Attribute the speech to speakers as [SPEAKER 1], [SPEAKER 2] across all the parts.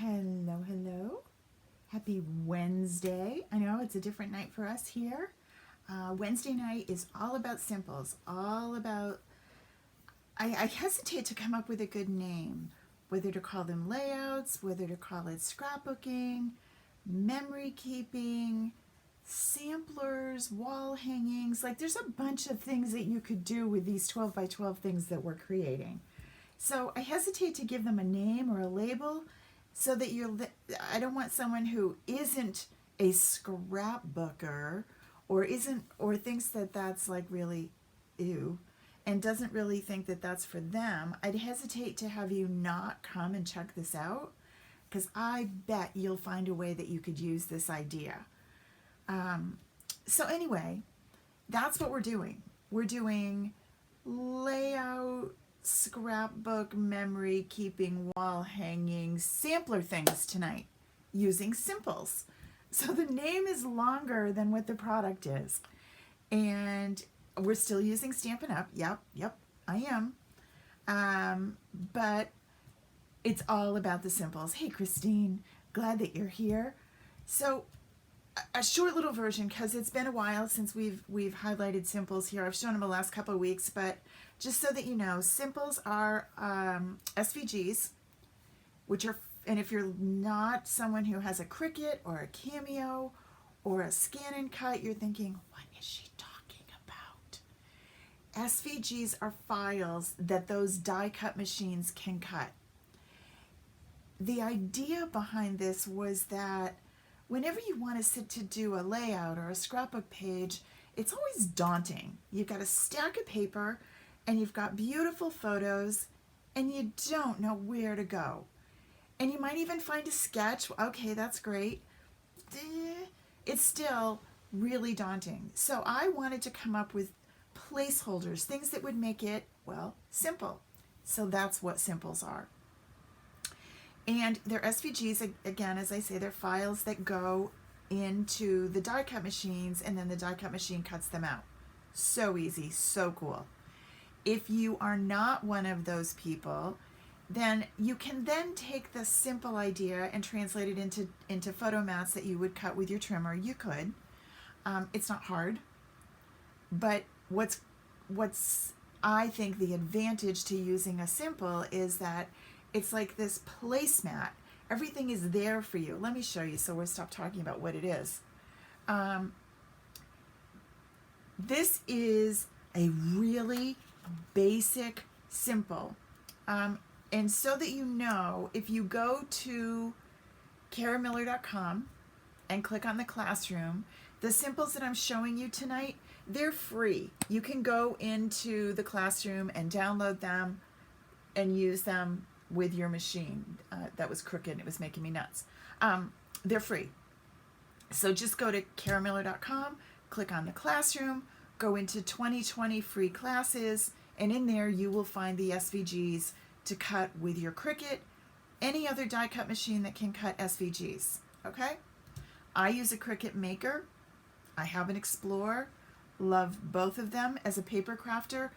[SPEAKER 1] Hello, hello. Happy Wednesday. I know it's a different night for us here. Wednesday night is all about simples, all about, I hesitate to come up with a good name, whether to call them layouts, whether to call it scrapbooking, memory keeping, samplers, wall hangings. Like there's a bunch of things that you could do with these 12 by 12 things that we're creating. So I hesitate to give them a name or a label so that I don't want someone who isn't a scrapbooker or thinks that that's like really ew and doesn't really think that that's for them. I'd hesitate to have you not come and check this out because I bet you'll find a way that you could use this idea. So anyway, that's what we're doing. We're doing layout, scrapbook, memory keeping, wall hanging, sampler things tonight using simples. So the name is longer than what the product is. And we're still using Stampin' Up. Yep, I am. But it's all about the simples. Hey, Christine, glad that you're here. So a short little version, because it's been a while since we've highlighted simples here. I've shown them the last couple of weeks, but just so that you know, simples are SVGs, which are, and if you're not someone who has a Cricut or a Cameo or a Scan and Cut, you're thinking, what is she talking about? SVGs are files that those die cut machines can cut. The idea behind this was that whenever you want to sit to do a layout or a scrapbook page, it's always daunting. You've got a stack of paper and you've got beautiful photos and you don't know where to go. And you might even find a sketch. Okay, that's great. It's still really daunting. So I wanted to come up with placeholders, things that would make it, well, simple. So that's what simples are. And they're SVGs, again, as I say, they're files that go into the die cut machines and then the die cut machine cuts them out. So easy, so cool. If you are not one of those people, then you can then take the simple idea and translate it into photo mats that you would cut with your trimmer. You could. It's not hard. But what's I think the advantage to using a simple is that it's like this placemat. Everything is there for you. Let me show you so we'll stop talking about what it is. This is a really basic simple. And so that you know, if you go to karamiller.com and click on the classroom, the simples that I'm showing you tonight, they're free. You can go into the classroom and download them and use them with your machine. That was crooked. It was making me nuts. They're free. So just go to karamiller.com, click on the classroom, go into 2020 free classes, and in there you will find the SVGs to cut with your Cricut, any other die cut machine that can cut SVGs. Okay? I use a Cricut Maker. I have an Explorer. Love both of them. As a paper crafter,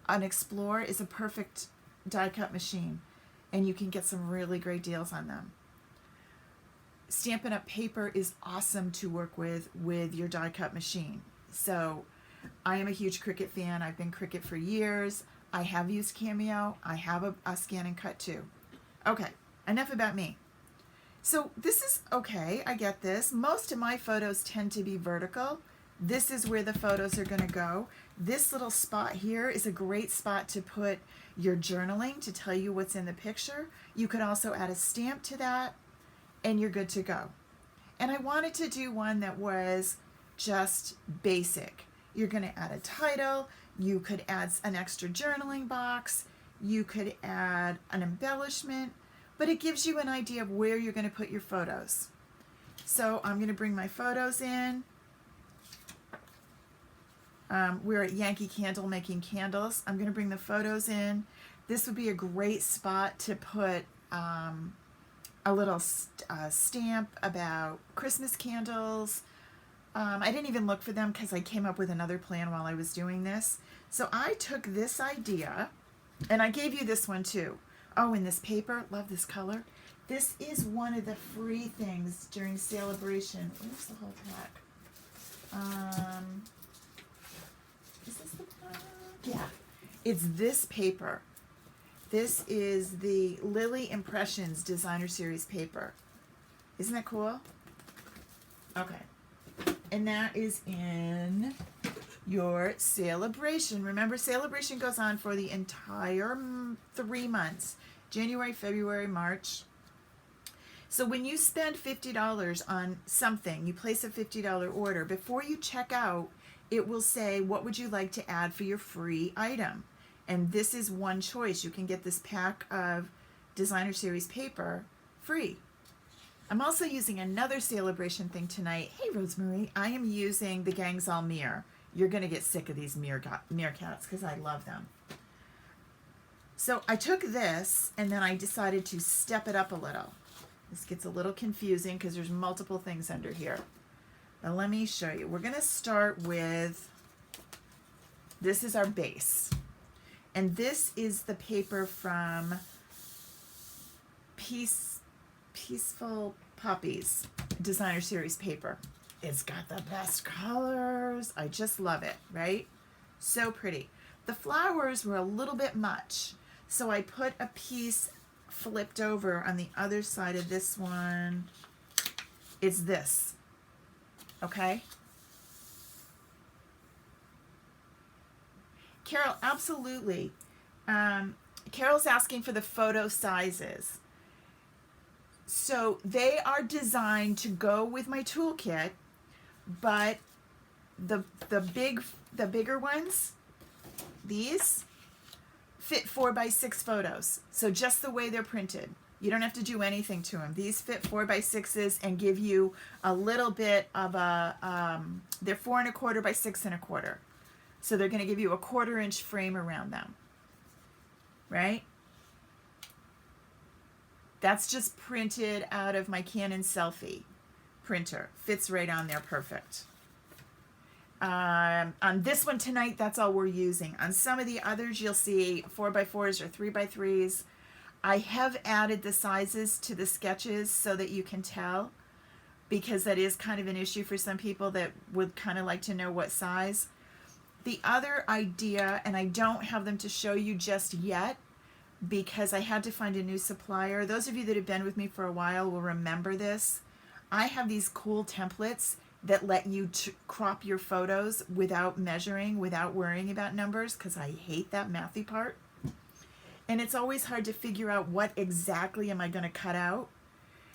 [SPEAKER 1] an Explorer is a perfect die cut machine, and you can get some really great deals on them. Stampin' Up! Paper is awesome to work with your die cut machine. So I am a huge Cricut fan. I've been Cricut for years. I have used Cameo. I have a Scan and Cut too. Okay, enough about me. So this is okay, I get this. Most of my photos tend to be vertical. This is where the photos are going to go. This little spot here is a great spot to put your journaling to tell you what's in the picture. You could also add a stamp to that and you're good to go. And I wanted to do one that was just basic. You're going to add a title. You could add an extra journaling box. You could add an embellishment, but it gives you an idea of where you're going to put your photos. So I'm going to bring my photos in. We're at Yankee Candle making candles. I'm going to bring the photos in. This would be a great spot to put a little stamp about Christmas candles. I didn't even look for them because I came up with another plan while I was doing this. So I took this idea, and I gave you this one too. Oh, and this paper, love this color. This is one of the free things during Celebration. Where's the whole pack? Is this the pack? Yeah. It's this paper. This is the Lily Impressions Designer Series paper. Isn't that cool? Okay. And that is in your Celebration. Remember, Celebration goes on for the entire 3 months. January, February, March. So when you spend $50 on something, you place a $50 order, before you check out, it will say, what would you like to add for your free item? And this is one choice. You can get this pack of Designer Series paper free. I'm also using another Celebration thing tonight. Hey, Rosemary. I am using the Gangzal mirror. You're going to get sick of these meerkats because I love them. So I took this and then I decided to step it up a little. This gets a little confusing because there's multiple things under here. Now let me show you. We're going to start with, this is our base. And this is the paper from Peaceful Poppies Designer Series paper. It's got the best colors. I just love it, right? So pretty. The flowers were a little bit much, so I put a piece flipped over on the other side of this one. It's this, okay? Carol, absolutely. Carol's asking for the photo sizes. So they are designed to go with my toolkit, but the bigger ones, these fit 4x6 photos. So just the way they're printed. You don't have to do anything to them. These fit 4x6s and give you a little bit of a, they're 4 1/4 by 6 1/4. So they're going to give you a 1/4 inch frame around them, right? That's just printed out of my Canon Selfie printer. Fits right on there perfect. On this one tonight, that's all we're using. On some of the others, you'll see 4x4s or 3x3s. I have added the sizes to the sketches so that you can tell, because that is kind of an issue for some people that would kind of like to know what size. The other idea, and I don't have them to show you just yet because I had to find a new supplier. Those of you that have been with me for a while will remember this. I have these cool templates that let you crop your photos without measuring, without worrying about numbers, because I hate that mathy part. And it's always hard to figure out what exactly am I going to cut out.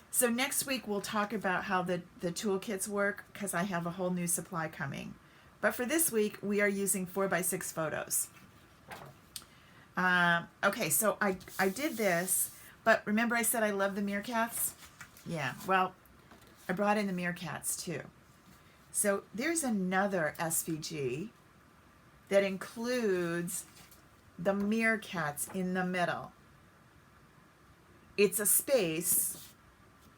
[SPEAKER 1] So next week we'll talk about how the toolkits work, because I have a whole new supply coming. But for this week, we are using 4x6 photos. Okay, so I did this, but remember I said I love the meerkats? Yeah, well, I brought in the meerkats too. So there's another SVG that includes the meerkats in the middle. It's a space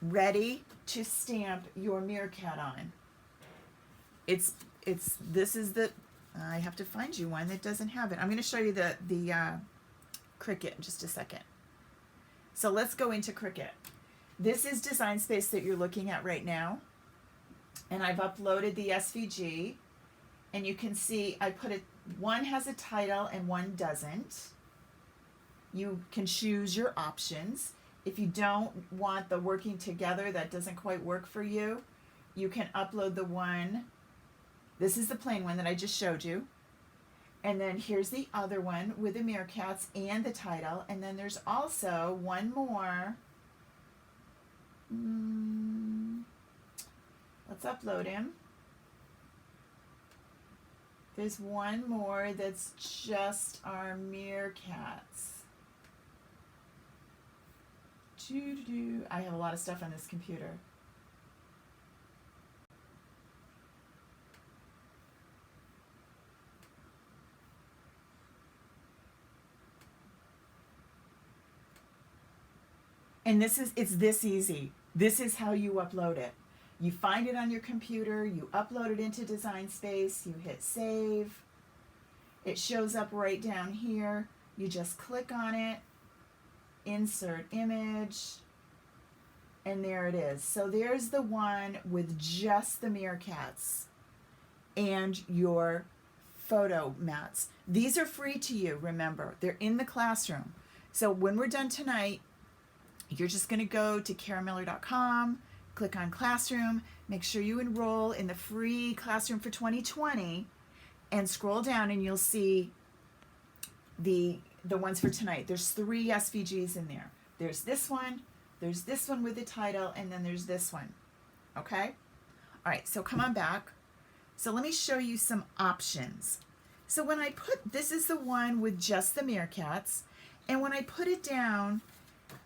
[SPEAKER 1] ready to stamp your meerkat on. This is the, I have to find you one that doesn't have it. I'm going to show you the Cricut in just a second. So let's go into Cricut. This is Design Space that you're looking at right now. And I've uploaded the SVG. And you can see I put it, one has a title and one doesn't. You can choose your options. If you don't want the working together, that doesn't quite work for you, you can upload the one. This is the plain one that I just showed you. And then here's the other one with the meerkats and the title. And then there's also one more. Let's upload him. There's one more that's just our meerkats. I have a lot of stuff on this computer. And it's this easy. This is how you upload it. You find it on your computer, you upload it into Design Space, you hit save. It shows up right down here. You just click on it, insert image, and there it is. So there's the one with just the meerkats and your photo mats. These are free to you, remember. They're in the classroom. So when we're done tonight, you're just going to go to karamiller.com, click on classroom, make sure you enroll in the free classroom for 2020, and scroll down and you'll see the ones for tonight. There's 3 SVGs in there. There's this one with the title, and then there's this one. Okay? All right, so come on back. So let me show you some options. So when I put, this is the one with just the meerkats, and when I put it down,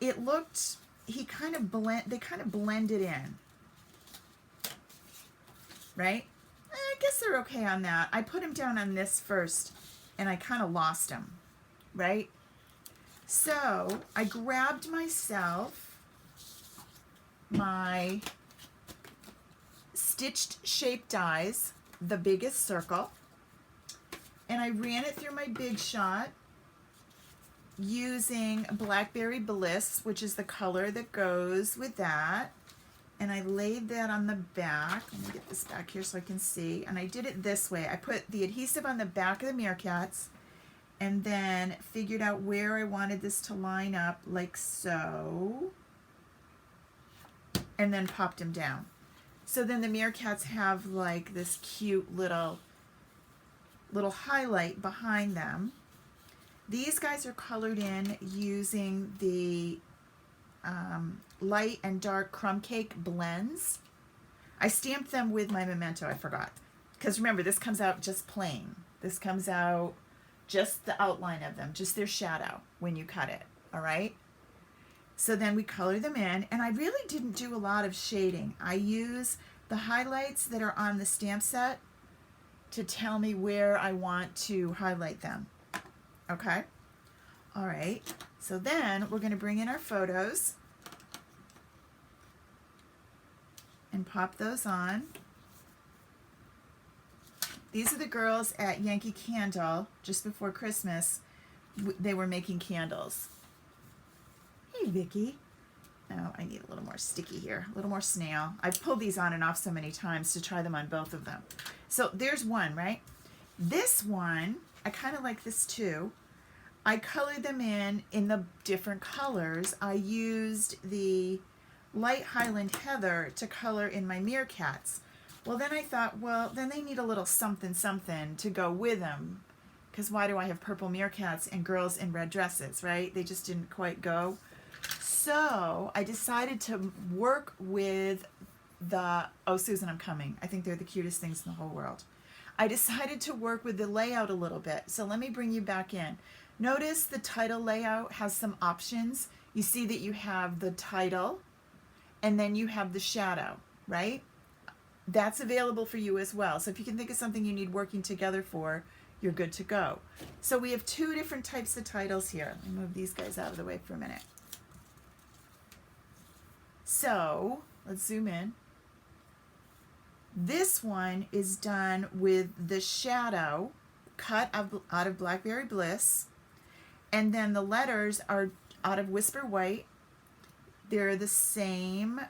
[SPEAKER 1] it looked, they kind of blended in, right? I guess they're okay on that. I put them down on this first, and I kind of lost them, right? So I grabbed myself my stitched shape dies, the biggest circle, and I ran it through my Big Shot using Blackberry Bliss, which is the color that goes with that, and I laid that on the back. Let me get this back here so I can see, and I did it this way. I put the adhesive on the back of the meerkats and then figured out where I wanted this to line up, like so, and then popped them down. So then the meerkats have like this cute little highlight behind them. These guys are colored in using the light and dark crumb cake blends. I stamped them with my Memento, I forgot. Because remember, this comes out just plain. This comes out just the outline of them, just their shadow when you cut it, all right? So then we color them in, and I really didn't do a lot of shading. I use the highlights that are on the stamp set to tell me where I want to highlight them. Okay? All right. So then we're going to bring in our photos and pop those on. These are the girls at Yankee Candle just before Christmas. They were making candles. Hey, Vicki. Oh, I need a little more sticky here, a little more snail. I've pulled these on and off so many times to try them on both of them. So there's one, right? This one, I kind of like this too. I colored them in the different colors. I used the light Highland Heather to color in my meerkats. Well, then I thought, well, then they need a little something something to go with them. Because why do I have purple meerkats and girls in red dresses, right? They just didn't quite go. So I decided to work with the, oh, Susan, I'm coming. I think they're the cutest things in the whole world. I decided to work with the layout a little bit. So let me bring you back in. Notice the title layout has some options. You see that you have the title and then you have the shadow, right? That's available for you as well. So if you can think of something you need working together for, you're good to go. So we have 2 different types of titles here. Let me move these guys out of the way for a minute. So let's zoom in. This one is done with the shadow cut out of Blackberry Bliss, and then the letters are out of Whisper White. They're the same.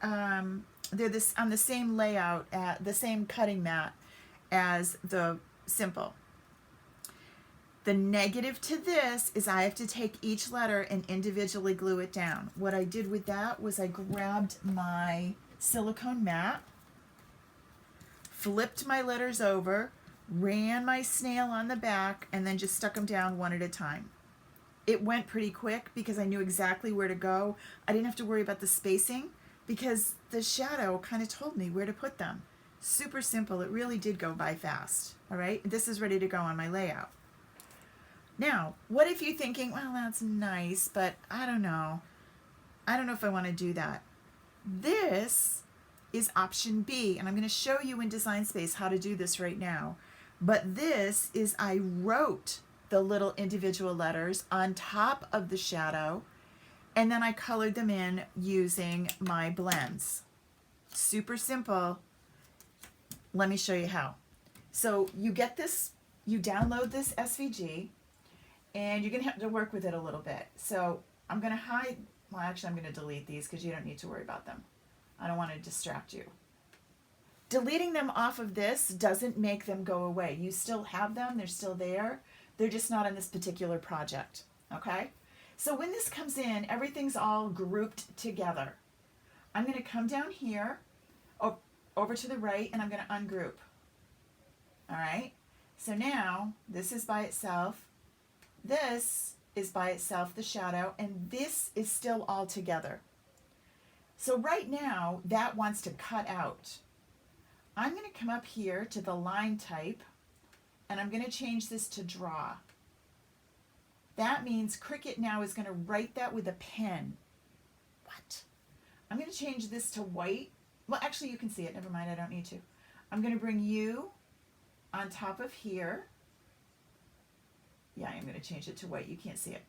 [SPEAKER 1] They're this on the same layout, at the same cutting mat as the simple. The negative to this is I have to take each letter and individually glue it down. What I did with that was I grabbed my silicone mat, flipped my letters over, ran my snail on the back, and then just stuck them down one at a time. It went pretty quick because I knew exactly where to go. I didn't have to worry about the spacing because the shadow kind of told me where to put them. Super simple. It really did go by fast. All right, this is ready to go on my layout. Now, what if you're thinking, well, that's nice, but I don't know. I don't know if I want to do that. This is option B, and I'm going to show you in Design Space how to do this right now. But this is, I wrote the little individual letters on top of the shadow, and then I colored them in using my blends. Super simple. Let me show you how. So you get this, you download this SVG, and you're going to have to work with it a little bit. So I'm going to hide, well actually I'm going to delete these because you don't need to worry about them. I don't want to distract you. Deleting them off of this doesn't make them go away. You still have them, they're still there. They're just not in this particular project, okay? So when this comes in, everything's all grouped together. I'm going to come down here, over to the right, and I'm going to ungroup. All right? So now, this is by itself. This is by itself, the shadow, and this is still all together. So right now, that wants to cut out. I'm going to come up here to the line type, and I'm going to change this to draw. That means Cricut now is going to write that with a pen. What? I'm going to change this to white. Well, actually, you can see it. Never mind, I don't need to. I'm going to bring you on top of here. Yeah, I'm going to change it to white. You can't see it.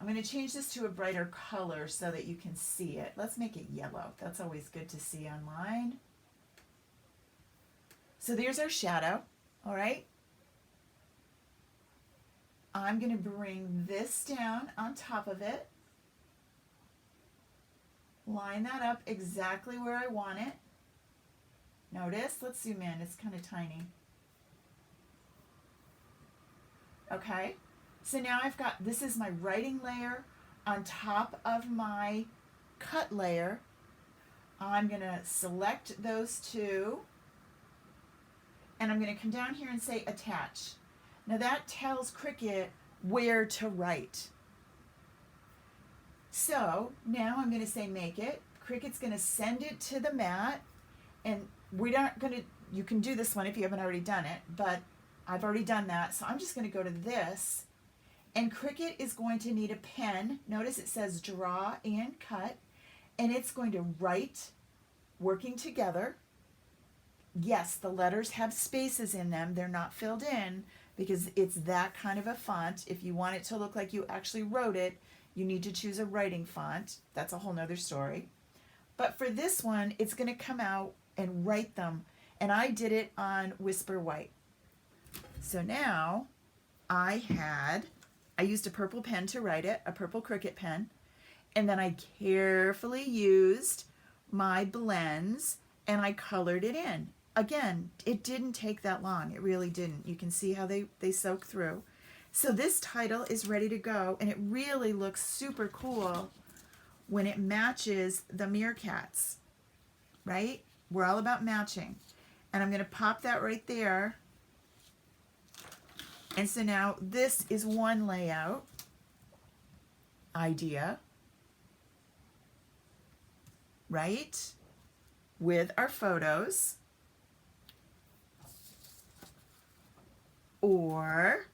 [SPEAKER 1] I'm going to change this to a brighter color so that you can see it. Let's make it yellow. That's always good to see online. So there's our shadow, all right? I'm going to bring this down on top of it. Line that up exactly where I want it. Notice, let's zoom in, it's kind of tiny. Okay, so now I've got, this is my writing layer on top of my cut layer. I'm going to select those two, and I'm going to come down here and say attach. Now that tells Cricut where to write. So now I'm going to say make it. Cricut's going to send it to the mat, and we're not going to, you can do this one if you haven't already done it, but I've already done that. So I'm just going to go to this, and Cricut is going to need a pen. Notice it says draw and cut, and it's going to write working together. Yes, the letters have spaces in them. They're not filled in because it's that kind of a font. If you want it to look like you actually wrote it, you need to choose a writing font. That's a whole nother story. But for this one, it's going to come out and write them. And I did it on Whisper White. So now I used a purple pen to write it, a purple Cricut pen. And then I carefully used my blends and I colored it in. Again, it didn't take that long. It really didn't. You can see how they soak through. So this title is ready to go, and it really looks super cool when it matches the meerkats, right? We're all about matching. And I'm going to pop that right there. And so now this is one layout idea, right? With our photos. Or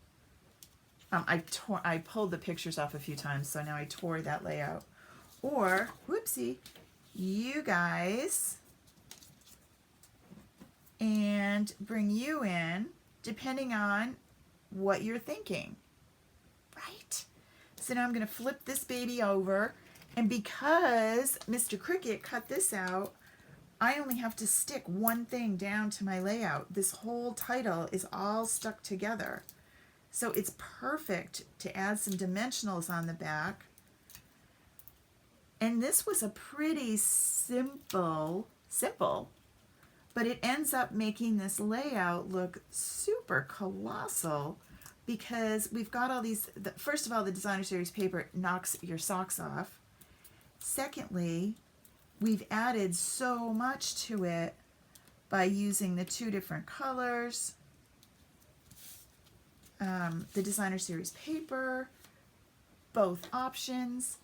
[SPEAKER 1] I pulled the pictures off a few times, so now I tore that layout. Or, whoopsie, you guys, and bring you in, depending on what you're thinking, right? So now I'm going to flip this baby over, and because Mr. Cricut cut this out, I only have to stick one thing down to my layout. This whole title is all stuck together. So it's perfect to add some dimensionals on the back. And this was a pretty simple, but it ends up making this layout look super colossal because we've got all these, first of all, the designer series paper knocks your socks off. Secondly, we've added so much to it by using the two different colors, the designer series paper, both options,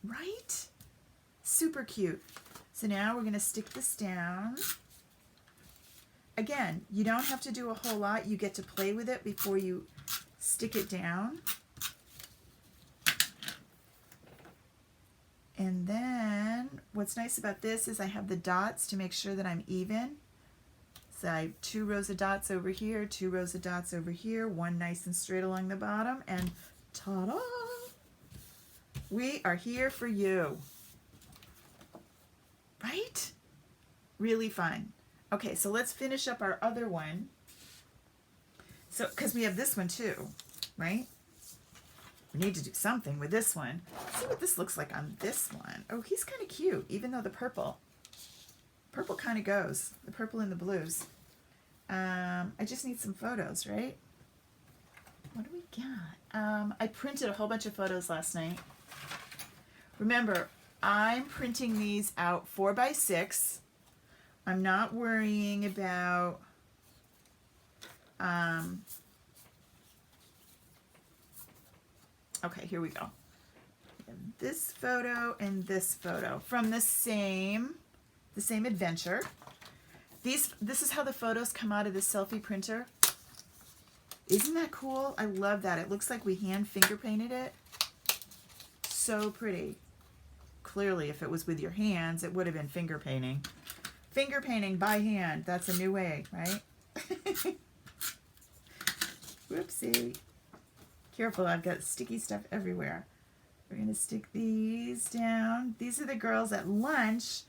[SPEAKER 1] right? Super cute. So now we're going to stick this down. Again, you don't have to do a whole lot. You get to play with it before you stick it down. And then what's nice about this is I have the dots to make sure that I'm even. So I have 2 rows of dots over here, 2 rows of dots over here, one nice and straight along the bottom, and ta-da! We are here for you. Right? Really fun. Okay, so let's finish up our other one. So, because we have this one too, right? We need to do something with this one. Let's see what this looks like on this one. Oh, he's kind of cute, even though the purple kind of goes. The purple and the blues. I just need some photos, right? What do we got? I printed a whole bunch of photos last night. Remember, I'm printing these out 4x6. I'm not worrying about okay, here we go. This photo and this photo from the same adventure. This is how the photos come out of the selfie printer. Isn't that cool? I love that. It looks like we hand finger painted it. So pretty. Clearly, if it was with your hands, it would have been finger painting. Finger painting by hand. That's a new way, right? Whoopsie. Careful, I've got sticky stuff everywhere. We're going to stick these down. These are the girls at lunch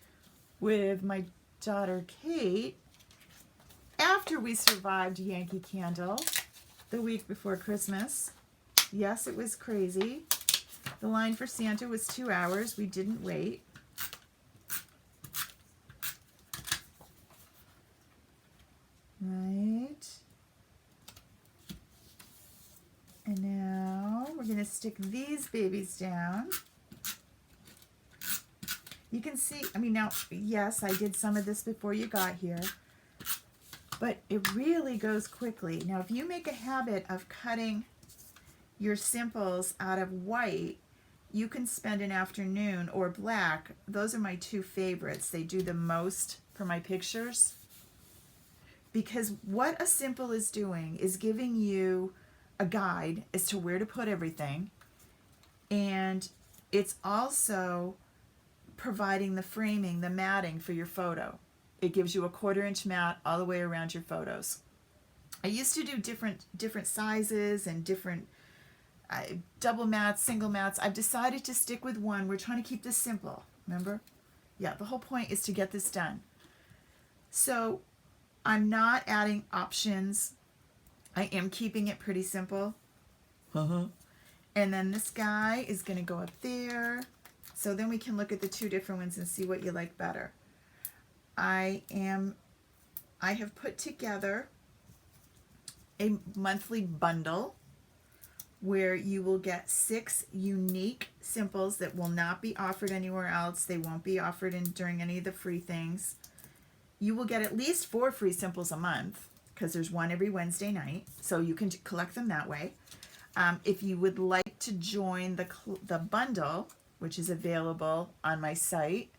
[SPEAKER 1] with my daughter Kate after we survived Yankee Candle the week before Christmas. Yes, it was crazy. The line for Santa was 2 hours. We didn't wait. Right. And now we're going to stick these babies down. You can see, I mean, now, yes, I did some of this before you got here, but it really goes quickly. Now, if you make a habit of cutting your simples out of white, you can spend an afternoon, or black. Those are my two favorites. They do the most for my pictures. Because what a simple is doing is giving you a guide as to where to put everything, and it's also providing the framing, the matting for your photo. It gives you a 1/4 inch mat all the way around your photos. I used to do different sizes and different double mats, single mats. I've decided to stick with one. We're trying to keep this simple, remember? Yeah, the whole point is to get this done. So I'm not adding options. I am keeping it pretty simple. And then this guy is going to go up there. So then we can look at the two different ones and see what you like better. I have put together a monthly bundle where you will get 6 unique simples that will not be offered anywhere else. They won't be offered during any of the free things. You will get at least 4 free simples a month, because there's one every Wednesday night, so you can collect them that way. If you would like to join the bundle, which is available on my site,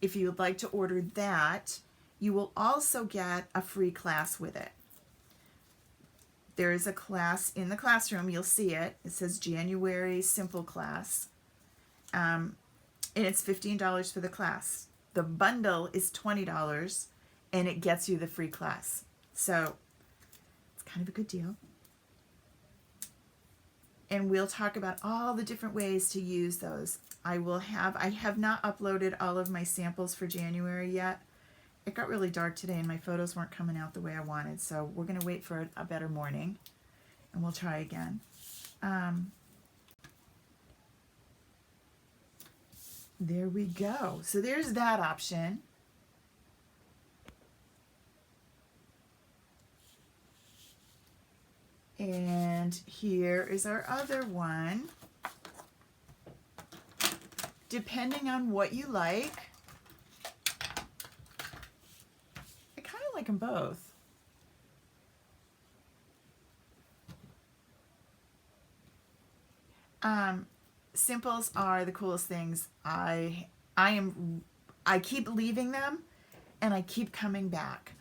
[SPEAKER 1] if you would like to order that, you will also get a free class with it. There is a class in the classroom, you'll see it. It says January Simple Class, and it's $15 for the class. The bundle is $20, and it gets you the free class. So it's kind of a good deal. And we'll talk about all the different ways to use those. I have not uploaded all of my samples for January yet. It got really dark today and my photos weren't coming out the way I wanted, so we're going to wait for a better morning and we'll try again. There we go. So there's that option. And here is our other one. Depending on what you like, I kind of like them both. Simples are the coolest things. I keep leaving them and I keep coming back.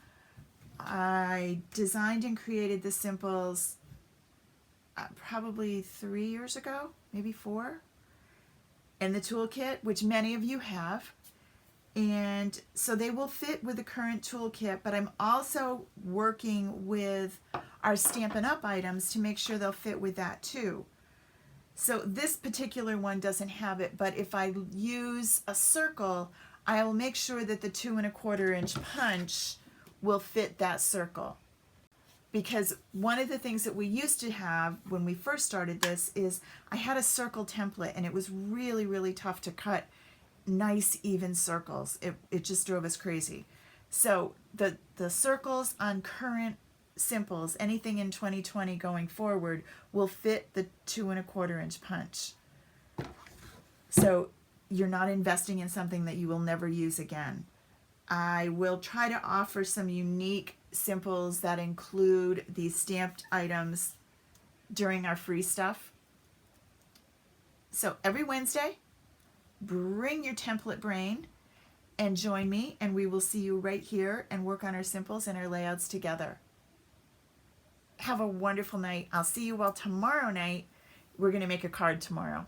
[SPEAKER 1] I designed and created the simples probably 3 years ago, maybe 4, in the toolkit, which many of you have. And so they will fit with the current toolkit, but I'm also working with our Stampin' Up! Items to make sure they'll fit with that too. So this particular one doesn't have it, but if I use a circle, I will make sure that the 2 1/4 inch punch will fit that circle. because one of the things that we used to have when we first started this is I had a circle template, and it was really, really tough to cut nice even circles. It just drove us crazy. So the circles on current simples, anything in 2020 going forward, will fit the 2 1/4 inch punch. So you're not investing in something that you will never use again. I will try to offer some unique simples that include these stamped items during our free stuff. So every Wednesday, bring your template brain and join me, and we will see you right here and work on our simples and our layouts together. Have a wonderful night. I'll see you all tomorrow night. We're going to make a card tomorrow.